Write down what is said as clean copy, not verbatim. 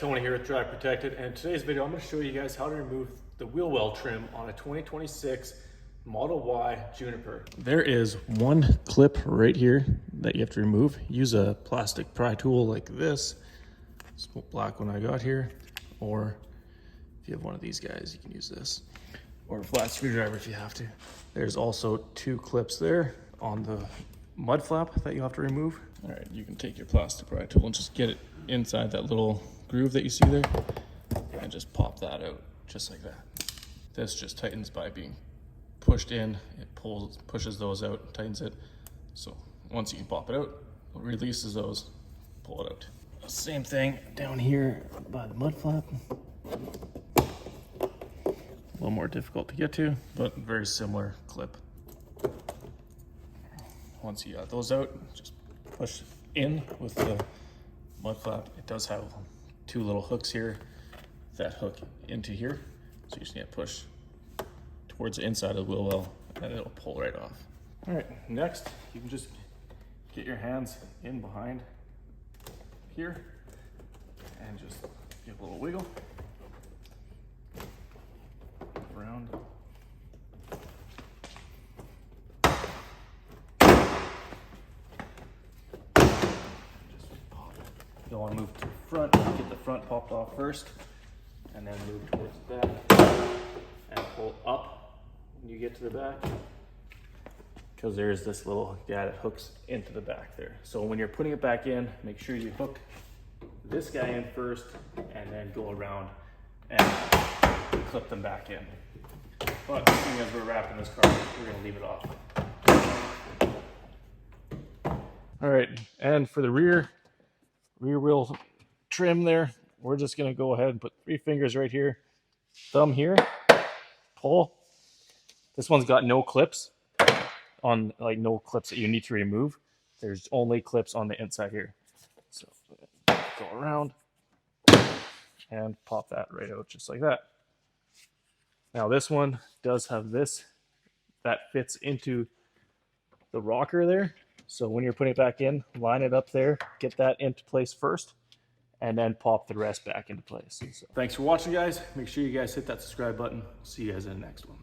Tony here with Drive Protected, and in today's video I'm going to show you guys how to remove the wheel well trim on a 2026 Model Y Juniper. There is one clip right here that you have to remove. Use a plastic pry tool like this. This black one I got here, or if you have one of these guys you can use this, or a flat screwdriver if you have to. There's also two clips there on the mud flap that you have to remove. All right, you can take your plastic pry tool and just get it inside that little groove that you see there and just pop that out just like that. This just tightens by being pushed in. It pushes those out, tightens it. So once you can pop it out, it releases those, pull it out. Same thing down here by the mud flap. A little more difficult to get to, but very similar clip. Once you got those out, just push in with the mud flap. It does have two little hooks here that hook into here, so you just need to push towards the inside of the wheel well and it'll pull right off. All right, next you can just get your hands in behind here and just give a little wiggle around. You want to move to the front, get the front popped off first, and then move towards the back and pull up when you get to the back, because there's this little guy that hooks into the back there. So when you're putting it back in, make sure you hook this guy in first and then go around and clip them back in. But as soon as we're wrapping this car, we're going to leave it off. All right, and for the rear wheel trim there, we're just going to go ahead and put 3 fingers right here, thumb here, pull. This one's got no clips on, like no clips that you need to remove. There's only clips on the inside here. So go around and pop that right out just like that. Now this one does have this that fits into the rocker there. So when you're putting it back in, line it up there, get that into place first, and then pop the rest back into place. So, thanks for watching, guys. Make sure you guys hit that subscribe button. See you guys in the next one.